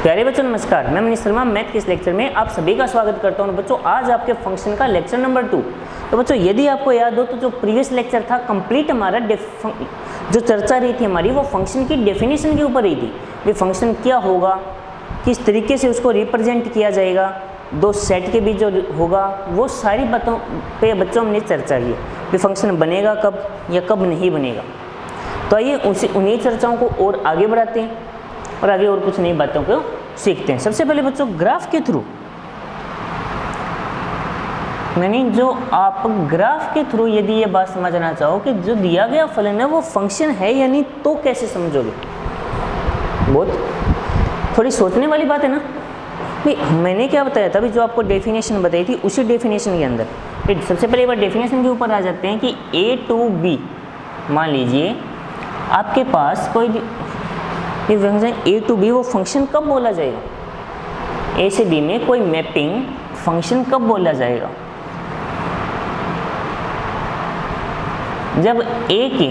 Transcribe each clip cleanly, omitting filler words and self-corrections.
प्यारे बच्चों नमस्कार, मैं मनीष शर्मा मैथ के इस लेक्चर में आप सभी का स्वागत करता हूं। बच्चों आज आपके फंक्शन का लेक्चर नंबर 2। तो बच्चों यदि आपको याद हो तो जो प्रीवियस लेक्चर था कंप्लीट हमारा जो चर्चा रही थी हमारी वो फंक्शन की डेफिनेशन के ऊपर रही थी। ये फंक्शन क्या होगा, किस तरीके से उसको रिप्रेजेंट किया जाएगा, दो सेट के बीच जो होगा वो सारी बातों पे बच्चों हमने चर्चा की। ये फंक्शन बनेगा कब या कब नहीं बनेगा। तो आइए उन्हीं चर्चाओं को और आगे बढ़ाते हैं और आगे और कुछ नई बातों को सीखते हैं। सबसे पहले बच्चों ग्राफ के थ्रू, यानी जो आप ग्राफ के थ्रू यदि ये बात समझना चाहो कि जो दिया गया फलन है वो फंक्शन है या नहीं, तो कैसे समझोगे। बहुत थोड़ी सोचने वाली बात है ना। भाई मैंने क्या बताया था, अभी जो आपको डेफिनेशन बताई थी उसी डेफिनेशन के अंदर सबसे पहले एक बार डेफिनेशन के ऊपर आ जाते हैं कि ए टू बी, मान लीजिए आपके पास कोई ये फंक्शन ए टू बी, वो फंक्शन कब बोला जाएगा, ए से बी में कोई मैपिंग फंक्शन कब बोला जाएगा, जब ए के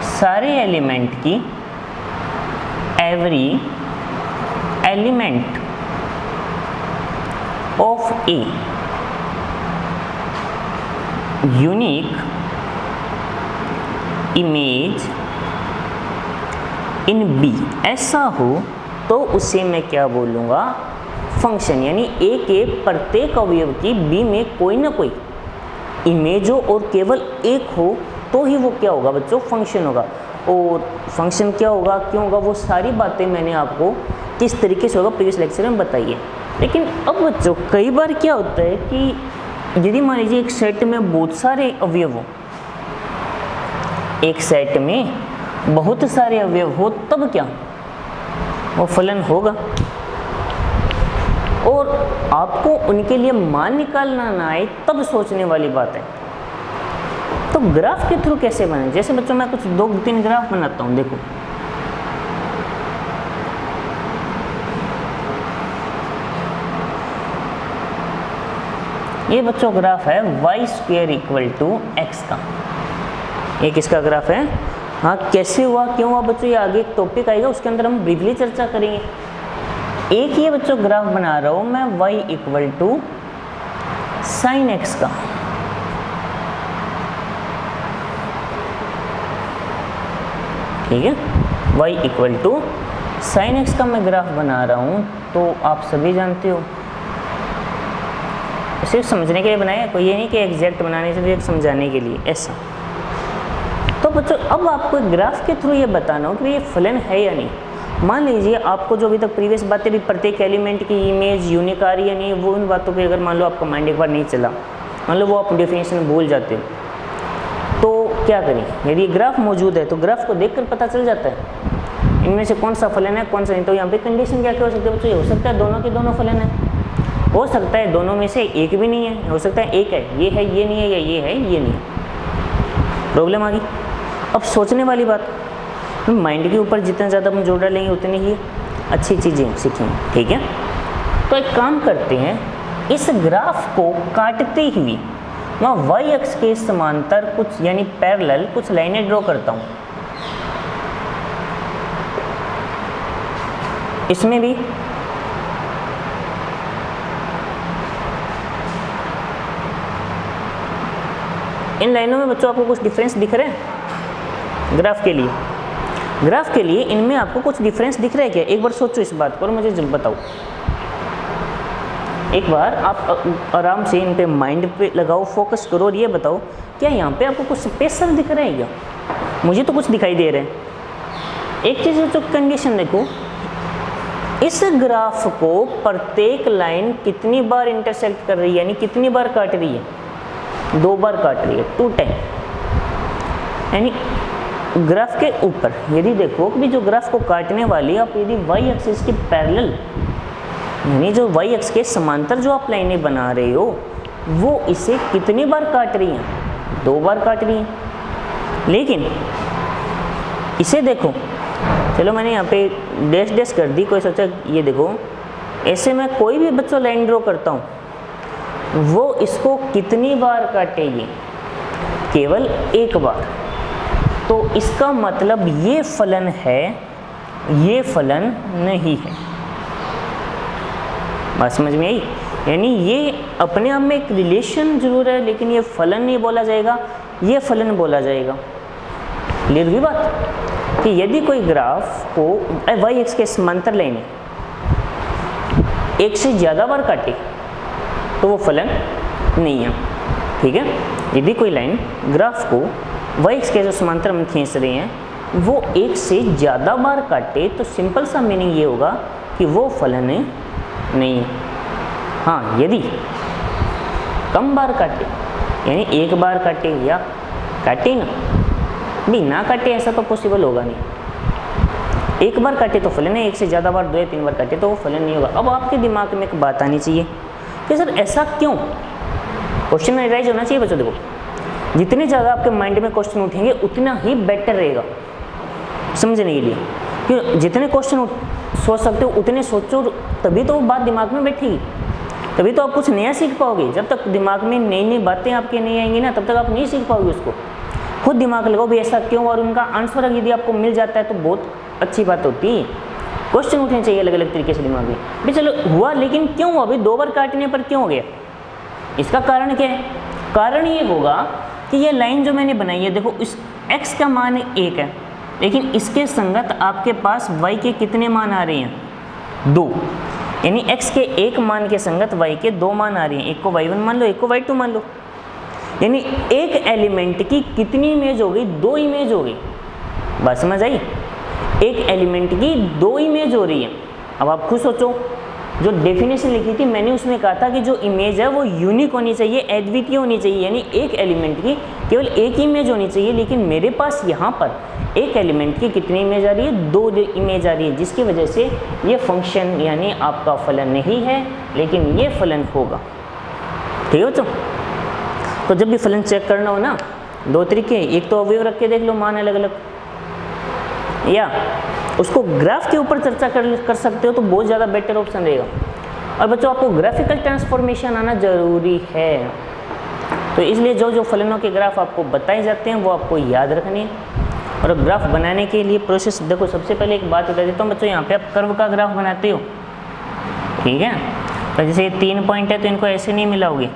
सारे एलिमेंट की every element of a unique image in B, ऐसा हो तो उसे मैं क्या बोलूँगा, फंक्शन। यानी ए के प्रत्येक अवयव की बी में कोई ना कोई इमेज हो और केवल एक हो तो ही वो क्या होगा बच्चों, फंक्शन होगा। और फंक्शन क्या होगा, क्यों होगा, वो सारी बातें मैंने आपको किस तरीके से होगा प्रीवियस लेक्चर में बताई है। लेकिन अब बच्चों कई बार क्या होता है कि यदि मान लीजिए एक सेट में बहुत सारे अवयव हो, एक सेट में बहुत सारे अवयव हो, तब क्या वो फलन होगा। और आपको उनके लिए मान निकालना ना आए तब सोचने वाली बात है। तो ग्राफ के थ्रू कैसे बने, जैसे बच्चों मैं कुछ 2-3 ग्राफ बनाता हूं। देखो ये बच्चों ग्राफ है y² = x का। ये किसका ग्राफ है, हाँ कैसे हुआ, क्यों हुआ बच्चों, ये आगे एक टॉपिक आएगा उसके अंदर हम ब्रीफली चर्चा करेंगे। एक ये बच्चों ग्राफ बना रहा हूं मैं y = sin x का। ठीक है, y = sin x का मैं ग्राफ बना रहा हूं। तो आप सभी जानते हो सिर्फ समझने के लिए बनाया, कोई ये नहीं कि एग्जैक्ट बनाने से, सिर्फ समझाने के लिए ऐसा। तो बच्चों अब आपको ग्राफ के थ्रू ये बताना हो कि ये फलन है या नहीं। मान लीजिए आपको जो अभी तक प्रीवियस बातें भी प्रत्येक एलिमेंट की इमेज यूनिक आ रही है नहीं, वो उन बातों पे अगर मान लो आपका माइंड एक बार नहीं चला, मान लो वो आप डेफिनेशन भूल जाते हो, तो क्या करें। यदि ग्राफ मौजूद है तो ग्राफ को देखकर पता चल जाता है इनमें से कौन सा फलन है कौन सा नहीं। तो यहाँ पे कंडीशन क्या क्या हो सकती है बच्चों, ये हो सकता है दोनों के दोनों फलन है, हो सकता है दोनों में से एक भी नहीं है, हो सकता है एक है ये नहीं है, या ये है ये नहीं है। प्रॉब्लम आ गई। अब सोचने वाली बात, माइंड के ऊपर जितना ज़्यादा हम जोर डालेंगे उतनी ही अच्छी चीज़ें सीखेंगे। ठीक है, तो एक काम करते हैं, इस ग्राफ को काटते हुए मैं वाई अक्ष के समांतर कुछ यानी पैरेलल कुछ लाइनें ड्रॉ करता हूँ। इसमें भी इन लाइनों में बच्चों आपको कुछ डिफरेंस दिख रहे हैं ग्राफ के लिए इनमें आपको कुछ डिफरेंस दिख रहा है क्या, एक बार सोचो इस बात को और मुझे जब बताओ। एक बार आप आराम से इन पे माइंड पे लगाओ, फोकस करो और ये बताओ क्या यहाँ पे आपको कुछ स्पेशल दिख रहा है क्या। मुझे तो कुछ दिखाई दे रहा है। एक चीज़ जो कंडीशन देखो, इस ग्राफ को प्रत्येक लाइन कितनी बार इंटरसेक्ट कर रही है, यानी कितनी बार काट रही है, 2 बार काट रही है, 2 टाइम। यानी ग्राफ के ऊपर यदि देखो कि जो ग्राफ को काटने वाली आप यदि वाई एक्सिस के पैरेलल, यानी जो वाई एक्स के समांतर जो आप लाइनें बना रहे हो वो इसे कितनी बार काट रही हैं, 2 बार काट रही हैं। लेकिन इसे देखो, चलो मैंने यहाँ पे डैश कर दी, कोई सोचा ये देखो ऐसे मैं कोई भी बच्चों लाइन ड्रॉ करता हूँ वो इसको कितनी बार काटेगी, केवल 1 बार। तो इसका मतलब ये फलन है ये फलन नहीं है। बात समझ में आई? यानी ये अपने आप में एक रिलेशन जरूर है, लेकिन ये फलन नहीं बोला जाएगा, ये फलन बोला जाएगा। क्लियर हुई बात? कि यदि कोई ग्राफ को वाई एक्स के समांतर लाइन एक से ज़्यादा बार काटे तो वो फलन नहीं है। ठीक है, यदि कोई लाइन ग्राफ को वाई एक्स के जो समांतर हम खींच रहे हैं वो एक से ज़्यादा बार काटे तो सिंपल सा मीनिंग ये होगा कि वो फलन नहीं है। हाँ, यदि कम बार काटे, यानी एक बार काटे या काटे ना, नहीं ना काटे ऐसा तो पॉसिबल होगा नहीं। एक बार काटे तो फलन है, एक से ज़्यादा बार, 2 या 3 बार काटे तो वो फलन नहीं होगा। अब आपके दिमाग में एक बात आनी चाहिए कि सर ऐसा क्यों? क्वेश्चन राइज होना चाहिए बच्चों। देखो, जितने ज़्यादा आपके माइंड में क्वेश्चन उठेंगे उतना ही बेटर रहेगा समझने के लिए। क्यों? जितने क्वेश्चन सोच सकते हो उतने सोचो, तभी तो वो बात दिमाग में बैठेगी, तभी तो आप कुछ नया सीख पाओगे। जब तक दिमाग में नई नई बातें आपके नहीं आएंगी ना, तब तक आप नहीं सीख पाओगे उसको। खुद दिमाग लगाओ भी ऐसा क्यों, और उनका आंसर यदि आपको मिल जाता है तो बहुत अच्छी बात होती है। क्वेश्चन उठने चाहिए अलग अलग तरीके से दिमाग में भी। चलो हुआ, लेकिन क्यों हुआ भाई? 2 बार काटने पर क्यों हो गया? इसका कारण क्या है? कारण ये होगा कि ये लाइन जो मैंने बनाई है, देखो इस x का मान 1 है, लेकिन इसके संगत आपके पास y के कितने मान आ रहे हैं? 2। यानी x के 1 मान के संगत y के 2 मान आ रहे हैं। एक को y1 मान लो, एक को y2 मान लो। यानी एक एलिमेंट की कितनी इमेज हो गई? 2 इमेज हो गई। बात समझ आई? एक एलिमेंट की 2 इमेज हो रही है। अब आप खुद सोचो, जो डेफिनेशन लिखी थी मैंने उसमें कहा था कि जो इमेज है वो यूनिक होनी चाहिए, अद्वितीय होनी चाहिए, यानी एक एलिमेंट की केवल एक इमेज होनी चाहिए। लेकिन मेरे पास यहाँ पर एक एलिमेंट की कितनी इमेज आ रही है? 2 इमेज आ रही है, जिसकी वजह से ये फंक्शन यानी आपका फलन नहीं है, लेकिन ये फलन होगा। ठीक है बच्चों? तो जब भी फलन चेक करना हो ना, 2 तरीके, एक तो अवयव रख के देख लो मान अलग अलग, या उसको ग्राफ के ऊपर चर्चा कर सकते हो तो बहुत ज़्यादा बेटर ऑप्शन रहेगा। और बच्चों आपको ग्राफिकल ट्रांसफॉर्मेशन आना जरूरी है, तो इसलिए जो जो फलनों के ग्राफ आपको बताए जाते हैं वो आपको याद रखने हैं। और ग्राफ बनाने के लिए प्रोसेस देखो, सबसे पहले एक बात बता देता हूँ बच्चों, यहाँ पे आप कर्व का ग्राफ बनाते हो, ठीक है? तो जैसे ये 3 पॉइंट है तो इनको ऐसे नहीं मिलाओगे,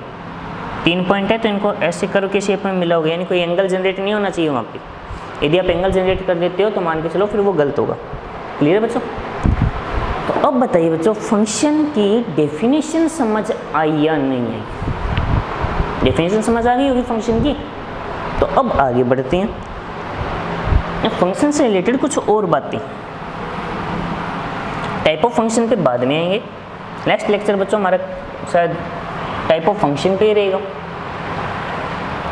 3 पॉइंट है तो इनको ऐसे कर्व के शेप में मिलाओगे, यानी कोई एंगल जनरेट नहीं होना चाहिए वहाँ पे। यदि आप एंगल जनरेट कर देते हो तो मान के चलो फिर वो गलत होगा। क्लियर है बच्चों? तो अब बताइए बच्चों, फंक्शन की डेफिनेशन समझ आई या नहीं आई? डेफिनेशन समझ आ गई होगी फंक्शन की। तो अब आगे बढ़ते हैं फंक्शन से रिलेटेड कुछ और बातें। टाइप ऑफ फंक्शन पे बाद में आएंगे। नेक्स्ट लेक्चर बच्चों हमारा शायद टाइप ऑफ फंक्शन पे ही रहेगा,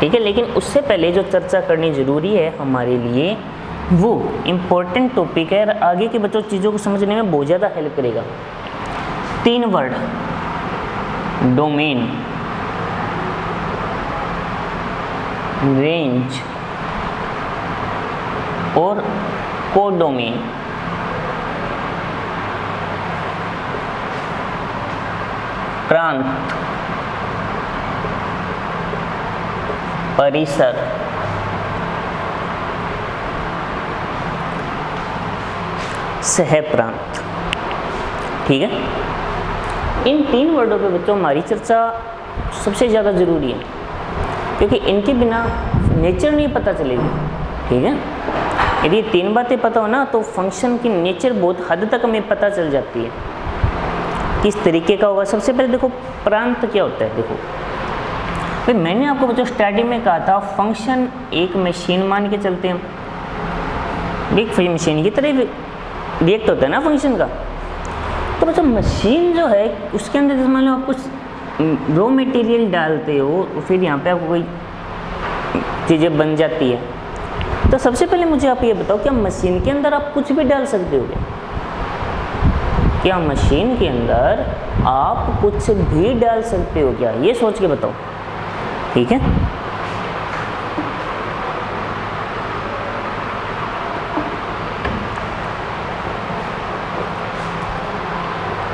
ठीक है? लेकिन उससे पहले जो चर्चा करनी जरूरी है हमारे लिए वो इम्पोर्टेंट टॉपिक है, और आगे के बच्चों चीज़ों को समझने में बहुत ज़्यादा हेल्प करेगा। 3 वर्ड, डोमेन, रेंज और कोडोमेन। प्रांत, परिसर, सहप्रांत। ठीक है? इन 3 वर्डों पे बच्चों हमारी चर्चा सबसे ज़्यादा ज़रूरी है, क्योंकि इनके बिना नेचर नहीं पता चलेगी। ठीक है? यदि ये 3 बातें पता हो ना तो फंक्शन की नेचर बहुत हद तक हमें पता चल जाती है, किस तरीके का होगा। सबसे पहले देखो प्रांत क्या होता है। देखो फिर मैंने आपको बच्चों स्टार्टिंग में कहा था फंक्शन एक मशीन मान के चलते हैं, एक मशीन की तरह रिएक्ट होता है ना फंक्शन का। तो बच्चों मशीन जो है उसके अंदर जैसे मान लो आप कुछ रॉ मटेरियल डालते हो, फिर यहाँ पे आपको कोई चीज़ें बन जाती है। तो सबसे पहले मुझे आप ये बताओ, क्या मशीन के अंदर आप कुछ भी डाल सकते हो क्या? क्या मशीन के अंदर आप कुछ भी डाल सकते हो क्या? ये सोच के बताओ। ठीक है?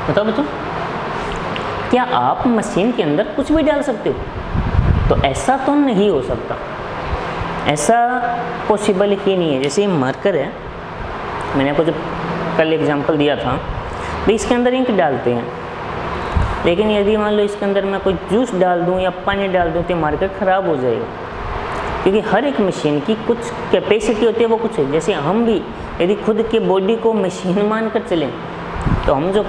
बताओ बच्चों, क्या आप मशीन के अंदर कुछ भी डाल सकते हो? तो ऐसा तो नहीं हो सकता, ऐसा पॉसिबल ही नहीं है। जैसे ये मार्कर है, मैंने आपको जब कल एग्जांपल दिया था भाई, इसके अंदर इंक डालते हैं, लेकिन यदि मान लो इसके अंदर मैं कोई जूस डाल दूं या पानी डाल दूं तो मार्केट ख़राब हो जाएगा, क्योंकि हर एक मशीन की कुछ कैपेसिटी होती है, वो कुछ है। जैसे हम भी यदि खुद के बॉडी को मशीन मान कर चलें तो हम जो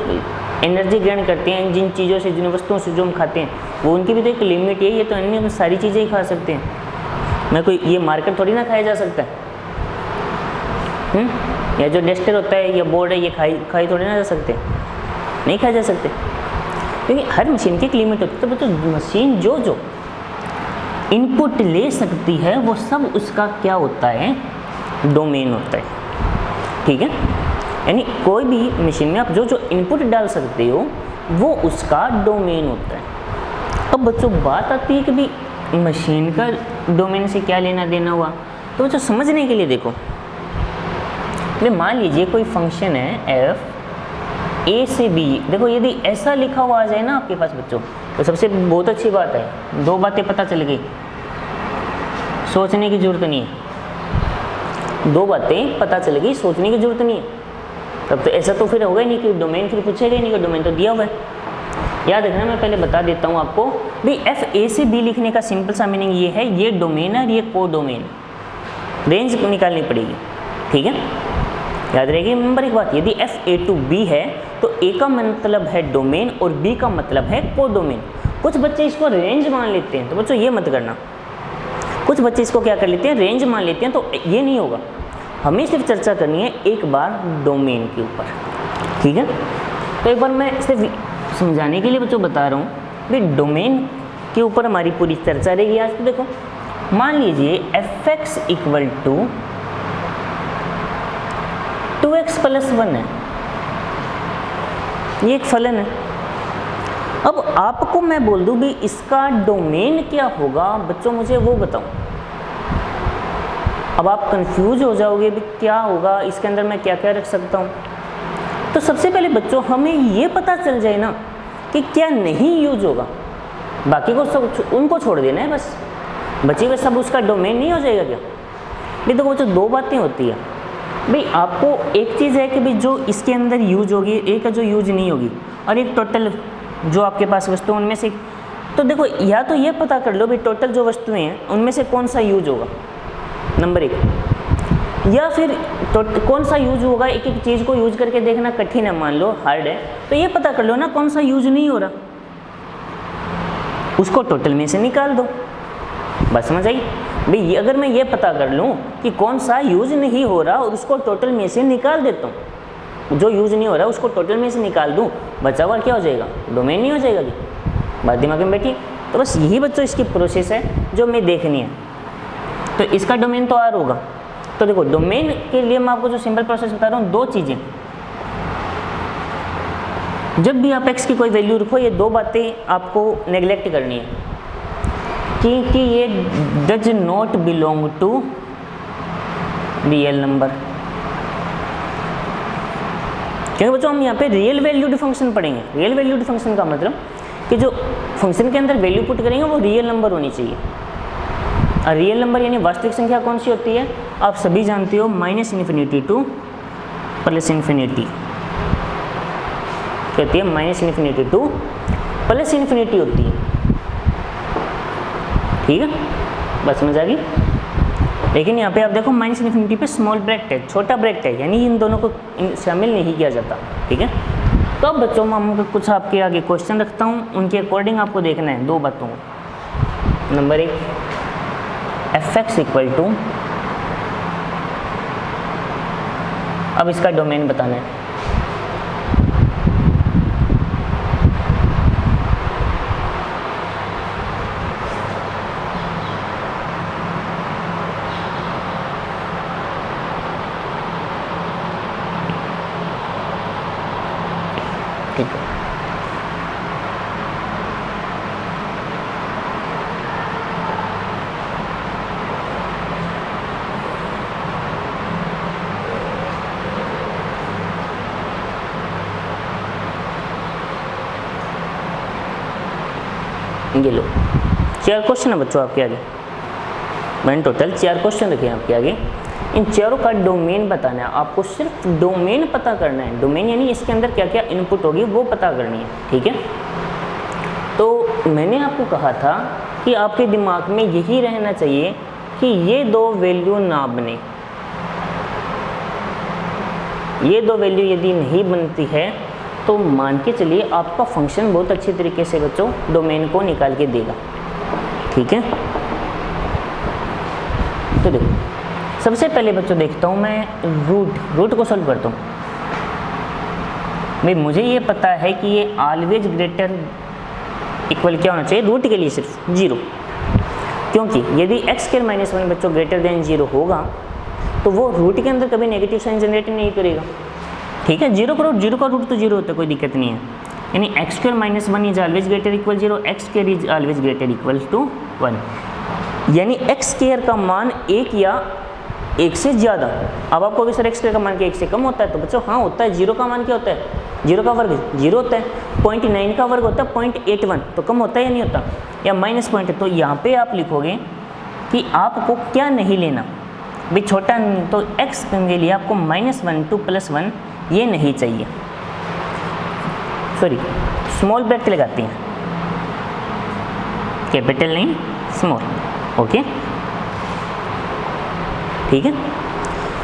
एनर्जी ग्रहण करते हैं जिन चीज़ों से, जिन वस्तुओं से जो हम खाते हैं, वो उनकी भी तो एक लिमिट है। ये तो अन्य सारी चीज़ें ही खा सकते हैं, मैं कोई ये मार्केट थोड़ी ना खाया जा सकता है। या जो डस्टर होता है या बोर्ड है, ये खाई थोड़ी ना जा सकते, नहीं खाए जा सकते, क्योंकि हर मशीन की एक लिमिट होती है। तो बच्चों मशीन जो जो इनपुट ले सकती है वो सब उसका क्या होता है, डोमेन होता है। ठीक है, यानी कोई भी मशीन में आप जो जो इनपुट डाल सकते हो वो उसका डोमेन होता है। अब बच्चों बात आती है कि भाई मशीन का डोमेन से क्या लेना देना हुआ, तो बच्चों समझने के लिए देखो, मान लीजिए कोई फंक्शन है f a से b, देखो यदि ऐसा लिखा हुआ आ जाए ना आपके पास बच्चों, तो सबसे बहुत अच्छी बात है, दो बातें पता चल गई, सोचने की जरूरत नहीं है। दो बातें पता चल गई, सोचने की जरूरत नहीं है। तब तो ऐसा तो फिर होगा ही नहीं कि डोमेन फिर पूछेगा ही नहीं, कि डोमेन तो दिया हुआ है। याद रखना, मैं पहले बता देता हूँ आपको भाई, एफ ए से बी लिखने का सिंपल सा मीनिंग ये है, ये डोमेन है और ये को डोमेन, रेंज निकालनी पड़ेगी। ठीक है, याद रहेगी। नंबर एक बात, यदि एफ ए टू बी है तो ए का मतलब है डोमेन और बी का मतलब है को डोमेन। कुछ बच्चे इसको रेंज मान लेते हैं, तो बच्चों ये मत करना। कुछ बच्चे इसको क्या कर लेते हैं, रेंज मान लेते हैं, तो ये नहीं होगा। हमें सिर्फ चर्चा करनी है एक बार डोमेन के ऊपर। ठीक है, तो एक बार मैं सिर्फ समझाने के लिए बच्चों बता रहा हूँ भाई, डोमेन के ऊपर हमारी पूरी चर्चा रहेगी आज। तो देखो मान लीजिए F X equal to 2x plus 1 है, ये एक फलन है। अब आपको मैं बोल दूं भी इसका डोमेन क्या होगा, बच्चों मुझे वो बताओ। अब आप कंफ्यूज हो जाओगे भी क्या होगा, इसके अंदर मैं क्या क्या रख सकता हूँ। तो सबसे पहले बच्चों हमें ये पता चल जाए ना कि क्या नहीं यूज होगा, बाकी को सब उनको छोड़ देना है, बस बची हुए सब उसका डोमेन नहीं हो जाएगा क्या। भी देखो बच्चों दो बातें होती है भाई, आपको एक चीज़ है कि भाई जो इसके अंदर यूज होगी, एक है जो यूज नहीं होगी, और एक टोटल जो आपके पास वस्तु उनमें से। तो देखो या तो ये पता कर लो भाई टोटल जो वस्तुएं हैं उनमें से कौन सा यूज होगा, नंबर एक, या फिर कौन सा यूज होगा। एक एक चीज़ को यूज करके देखना कठिन है, मान लो हार्ड है, तो ये पता कर लो ना कौन सा यूज नहीं हो रहा, उसको टोटल में से निकाल दो, बस समझ आई भाई। अगर मैं ये पता कर लूँ कि कौन सा यूज नहीं हो रहा और उसको टोटल में से निकाल देता हूँ, जो यूज नहीं हो रहा उसको टोटल में से निकाल दूँ, बचा हुआ क्या हो जाएगा, डोमेन नहीं हो जाएगा कि बात दिमाग में बैठी। तो बस यही बच्चों इसकी प्रोसेस है जो हमें देखनी है। तो इसका डोमेन तो आर होगा। तो देखो डोमेन के लिए मैं आपको जो सिंपल प्रोसेस बता रहा हूँ, दो चीज़ें, जब भी आप एक्स की कोई वैल्यू रखो, ये दो बातें आपको नेग्लेक्ट करनी है कि ये does not belong to real number. क्योंकि बच्चों हम यहाँ पे रियल वैल्यूड फंक्शन पढ़ेंगे। रियल वैल्यूड फंक्शन का मतलब कि जो फंक्शन के अंदर वैल्यू पुट करेंगे वो रियल नंबर होनी चाहिए। और रियल नंबर यानी वास्तविक संख्या कौन सी होती है, आप सभी जानते हो, minus infinity two plus infinity. क्या होती है, minus infinity two plus infinity होती है। ठीक है, बस समझ आ गई। लेकिन यहाँ पे आप देखो माइनस इन्फिनिटी पे स्मॉल ब्रैकेट है, छोटा ब्रैकेट है, यानी इन दोनों को शामिल नहीं किया जाता। ठीक है, तो अब बच्चों मैं कुछ आपके आगे क्वेश्चन रखता हूँ, उनके अकॉर्डिंग आपको देखना है दो बातों को। नंबर एक, एफ एक्स इक्वल टू, अब इसका डोमेन बताना है। ठीक है, ये लो 4 क्वेश्चन है बच्चों आपके आगे। मैंने टोटल 4 क्वेश्चन रखे हैं आपके आगे। इन चारों का डोमेन बताना है आपको, सिर्फ डोमेन पता करना है। डोमेन यानी इसके अंदर क्या क्या इनपुट होगी वो पता करनी है, ठीक है। तो मैंने आपको कहा था कि आपके दिमाग में यही रहना चाहिए कि ये दो वैल्यू ना बने। ये दो वैल्यू यदि नहीं बनती है तो मान के चलिए आपका फंक्शन बहुत अच्छी तरीके से बच्चों डोमेन को निकाल के देगा, ठीक है। तो देखो सबसे पहले बच्चों देखता हूँ मैं रूट को सॉल्व करता हूँ। भाई मुझे ये पता है कि ये ऑलवेज ग्रेटर इक्वल क्या होना चाहिए रूट के लिए, सिर्फ 0, क्योंकि यदि x² - 1 बच्चों ग्रेटर देन 0 होगा तो वो रूट के अंदर कभी नेगेटिव साइन जनरेट नहीं करेगा, ठीक है। 0 का रूट तो 0 होता है, कोई दिक्कत नहीं है। यानी x² - 1 is always greater equal 0, x² is always greater equal to 1, यानी x² का मान 1 या 1 से ज़्यादा। अब आपको भी सर x² का मान क्या 1 से कम होता है, तो बच्चों हाँ होता है। 0 का मान क्या होता है, 0 का वर्ग 0 होता है, 0.9 का वर्ग होता है 0.81, तो कम होता है या नहीं होता, या माइनस पॉइंट है। तो यहाँ पे आप लिखोगे कि आपको क्या नहीं लेना भाई, छोटा तो x के लिए आपको -1 to +1 ये नहीं चाहिए, सॉरी स्मॉल ब्रैकेट लगाती हैं, कैपिटल नहीं स्मॉल, ओके ठीक है।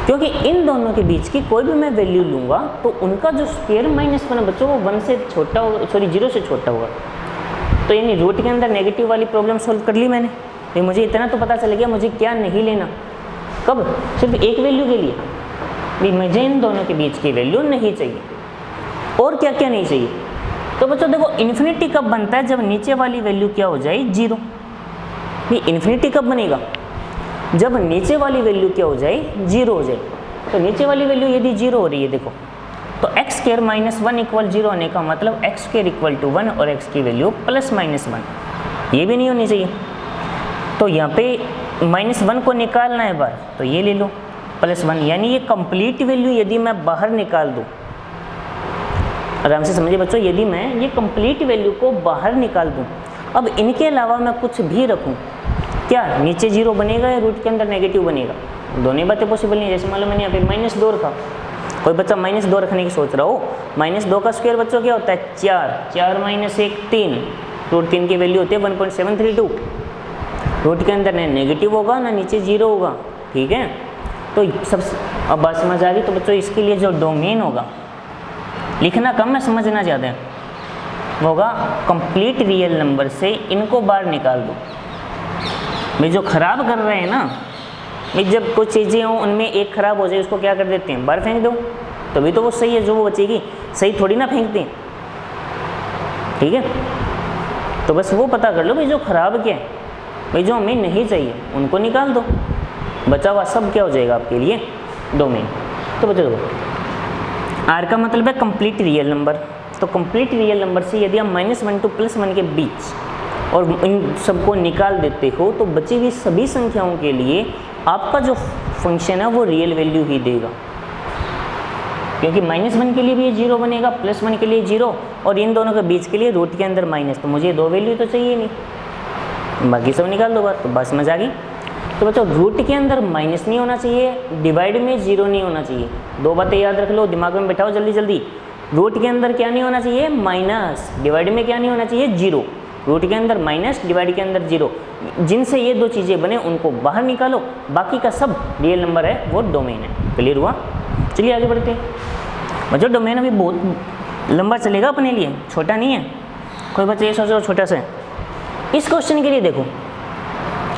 क्योंकि इन दोनों के बीच की कोई भी मैं वैल्यू लूँगा तो उनका जो स्क्वायर -1 है बच्चों वो 1 से छोटा होगा, सॉरी 0 से छोटा होगा। तो यानी रूट के अंदर नेगेटिव वाली प्रॉब्लम सॉल्व कर ली मैंने। तो मुझे इतना तो पता चल गया मुझे क्या नहीं लेना, कब, सिर्फ एक वैल्यू के लिए भी मुझे इन दोनों के बीच की वैल्यू नहीं चाहिए। और क्या क्या नहीं चाहिए, तो बच्चों देखो इन्फिनिटी कब बनता है, जब नीचे वाली वैल्यू क्या हो जाए 0। ये इन्फिनिटी कब बनेगा, जब नीचे वाली वैल्यू क्या हो जाए 0 हो जाए। तो नीचे वाली वैल्यू यदि 0 हो रही है देखो, तो x² - 1 इक्वल 0 होने का मतलब x² इक्वल टू 1 और x की वैल्यू +-1, ये भी नहीं होनी चाहिए। तो यहाँ पे -1 को निकालना है बाहर, तो ये ले लो +1, यानी ये कंप्लीट वैल्यू यदि मैं बाहर निकाल दूँ, आराम से समझिए बच्चों, यदि मैं ये कंप्लीट वैल्यू को बाहर निकाल दूँ, अब इनके अलावा मैं कुछ भी रखूँ, क्या नीचे 0 बनेगा या रूट के अंदर नेगेटिव बनेगा, दोनों बातें पॉसिबल नहीं। जैसे मान लो मैंने यहाँ पे -2 रखा, कोई बच्चा -2 रखने की सोच रहा हो, -2 का स्क्वायर बच्चों क्या होता है 4, 4 - 1 3, रूट 3 की वैल्यू होती है 1.732। रूट के अंदर ना नेगेटिव होगा ना नीचे 0 होगा, ठीक है। तो सब अब बात समझ आ गई। तो बच्चों इसके लिए जो डोमेन होगा, लिखना कम है समझना ज़्यादा है, वो होगा कंप्लीट रियल नंबर से इनको बाहर निकाल दो। भाई जो खराब कर रहे हैं ना, भाई जब कुछ चीज़ें हों उनमें एक खराब हो जाए उसको क्या कर देते हैं, बाहर फेंक दो, तभी तो वो सही है जो वो बचेगी, सही थोड़ी ना फेंकते हैं, ठीक है। तो बस वो पता कर लो भाई जो खराब क्या है, भाई जो हमें नहीं चाहिए उनको निकाल दो, बचा हुआ सब क्या हो जाएगा आपके लिए डोमेन। तो बच्चों देखो आर का मतलब है कंप्लीट रियल नंबर, तो कंप्लीट रियल नंबर से यदि हम -1 to +1 के बीच और इन सबको निकाल देते हो तो बची हुई सभी संख्याओं के लिए आपका जो फंक्शन है वो रियल वैल्यू ही देगा, क्योंकि -1 के लिए भी ये 0 बनेगा, +1 के लिए 0 और इन दोनों के बीच के लिए रूट के अंदर माइनस। तो मुझे दो वैल्यू तो चाहिए नहीं, बाकी सब निकाल दो बात, तो बस समझ आ गई। तो बच्चों रूट के अंदर माइनस नहीं होना चाहिए, डिवाइड में 0 नहीं होना चाहिए, दो बातें याद रख लो, दिमाग में बैठाओ जल्दी जल्दी। रूट के अंदर क्या नहीं होना चाहिए माइनस, डिवाइड में क्या नहीं होना चाहिए 0। रूट के अंदर माइनस, डिवाइड के अंदर 0, जिनसे ये दो चीज़ें बने उनको बाहर निकालो, बाकी का सब रियल नंबर है वो डोमेन है। क्लियर हुआ? चलिए आगे बढ़ते हैं। बच्चों डोमेन अभी बहुत लंबा चलेगा अपने लिए, छोटा नहीं है। कोई बच्चा ये सोच रहा छोटा सा है। इस क्वेश्चन के लिए देखो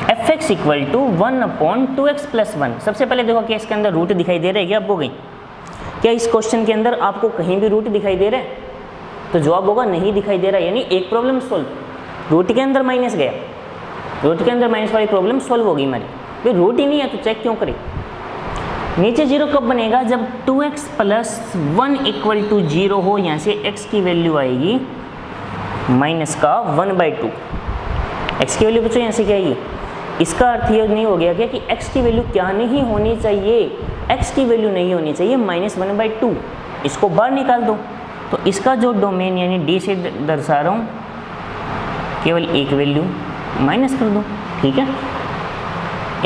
f(x) इक्वल टू 1/2x + 1। सबसे पहले देखो क्या इसके अंदर रूट दिखाई दे रहा है क्या आपको कहीं? क्या इस क्वेश्चन के अंदर आपको कहीं भी रूट दिखाई दे रहा है? तो जवाब होगा नहीं दिखाई दे रहा है, यानी एक प्रॉब्लम सॉल्व। रूट के अंदर माइनस गया, रूट के अंदर माइनस वाली प्रॉब्लम सॉल्व होगी हमारी। भाई रूट ही नहीं है तो चेक क्यों करें? नीचे 0 कब बनेगा? जब 2x + 1 इक्वल टू 0 हो। यहाँ से x की वैल्यू आएगी माइनस का 1/2। x की वैल्यू बच्चों यहाँ से क्या आएगी? इसका अर्थ ये नहीं हो गया क्या कि x की वैल्यू क्या नहीं होनी चाहिए? x की वैल्यू नहीं होनी चाहिए -1/2। इसको बाहर निकाल दो। तो इसका जो डोमेन यानी d से दर्शा रहा हूँ, केवल एक वैल्यू माइनस कर दो, ठीक है।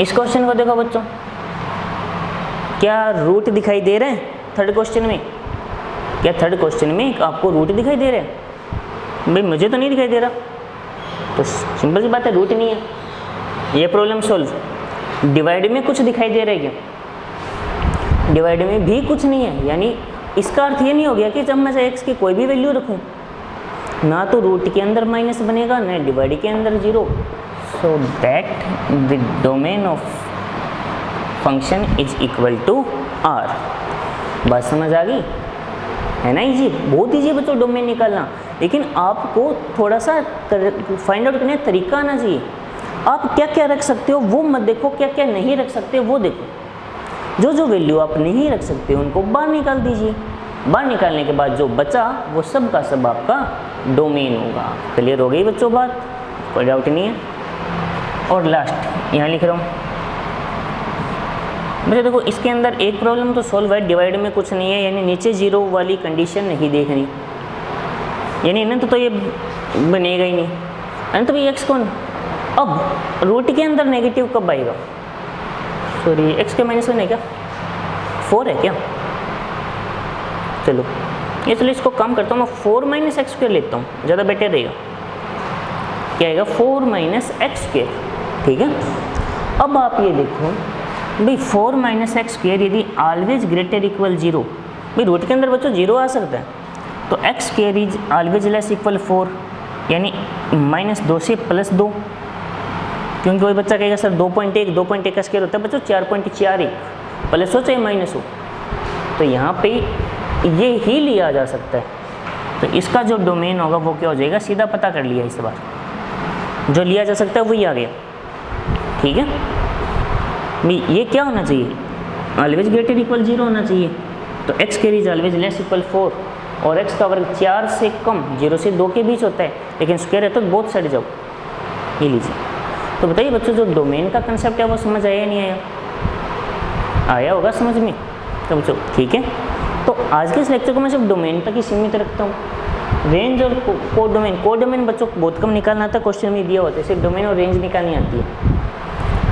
इस क्वेश्चन को देखो बच्चों, क्या रूट दिखाई दे रहे हैं थर्ड क्वेश्चन में? क्या थर्ड क्वेश्चन में आपको रूट दिखाई दे रहे हैं? भाई मुझे तो नहीं दिखाई दे रहा, तो सिंपल सी बात है रूट नहीं है। ये प्रॉब्लम सॉल्व। डिवाइड में कुछ दिखाई दे रहा है क्या? डिवाइड में भी कुछ नहीं है, यानी इसका अर्थ ये नहीं हो गया कि जब मैं x की कोई भी वैल्यू रखूं, ना तो रूट के अंदर माइनस बनेगा ना डिवाइड के अंदर zero. So that the domain of function is equal to r। बात समझ आ गई है ना? इजी, बहुत ईजी बच्चों डोमेन निकालना, लेकिन आपको थोड़ा सा फाइंड आउट करने का तरीका आना चाहिए। आप क्या क्या रख सकते हो वो मत देखो, क्या क्या नहीं रख सकते वो देखो। जो जो वैल्यू आप नहीं रख सकते उनको बाहर निकाल दीजिए। बाहर निकालने के बाद जो बचा वो सब का सब आपका डोमेन होगा। क्लियर हो गई बच्चों बात? कोई डाउट नहीं है। और लास्ट यहाँ लिख रहा हूँ बच्चों, देखो इसके अंदर एक प्रॉब्लम तो सॉल्व है, डिवाइड में कुछ नहीं है, यानी नीचे जीरो वाली कंडीशन नहीं देखनी, यानी अनंत तो ये बनेगा ही नहीं। अनंत भाई एक्स कौन? अब रूट के अंदर नेगेटिव कब आएगा? सॉरी एक्स के -1 है क्या? 4 है क्या? चलो इसलिए इसको कम करता हूँ, मैं 4 - x² लेता हूँ, ज़्यादा बेटर रहेगा। क्या आएगा? 4 - x²। ठीक है, अब आप ये देखो भाई 4 - x² यदि ऑलवेज ग्रेटर इक्वल 0, भाई रूट के अंदर बच्चों 0 आ सकता है, तो x² is always less equal 4, यानी -2 से +2। क्योंकि कोई बच्चा कहेगा सर 2.1 का स्क्वायर होता है बच्चों 4.41, प्लस हो चाहे माइनस हो, तो यहाँ पे ये ही लिया जा सकता है। तो इसका जो डोमेन होगा वो क्या हो जाएगा? सीधा पता कर लिया इस बार, जो लिया जा सकता है वही आ गया। ठीक है, ये क्या होना चाहिए? ऑलवेज ग्रेटर इक्वल 0 होना चाहिए। तो x² is always less equal 4, और x का वर्ग 4 से कम, 0 से 2 के बीच होता है, लेकिन स्क्वायर है तो बोथ साइड जाओ। ये लीजिए। तो बताइए बच्चों जो डोमेन का कंसेप्ट है वो समझ आया नहीं आया? आया होगा समझ में? तो बच्चों ठीक है, तो आज के इस लेक्चर को मैं सिर्फ डोमेन तक ही सीमित रखता हूँ। रेंज और को डोमेन बच्चों को बहुत कम निकालना आता है, क्वेश्चन में दिया होता है, सिर्फ डोमेन और रेंज निकालनी आती है।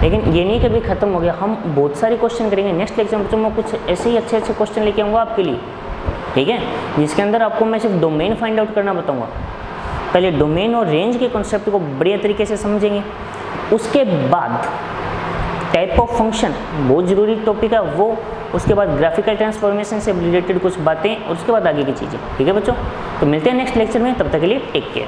लेकिन ये नहीं कभी खत्म हो गया, हम बहुत सारे क्वेश्चन करेंगे नेक्स्ट लेक्चर में बच्चों। मैं कुछ ऐसे ही अच्छे क्वेश्चन लेके आऊँगा आपके लिए, ठीक है, जिसके अंदर आपको मैं सिर्फ डोमेन फाइंड आउट करना बताऊँगा। पहले डोमेन और रेंज के कॉन्सेप्ट को बढ़िया तरीके से समझेंगे, उसके बाद टाइप ऑफ फंक्शन बहुत ज़रूरी टॉपिक है वो, उसके बाद ग्राफिकल ट्रांसफॉर्मेशन से रिलेटेड कुछ बातें, और उसके बाद आगे की चीज़ें। ठीक है बच्चों, तो मिलते हैं नेक्स्ट लेक्चर में, तब तक के लिए टेक केयर।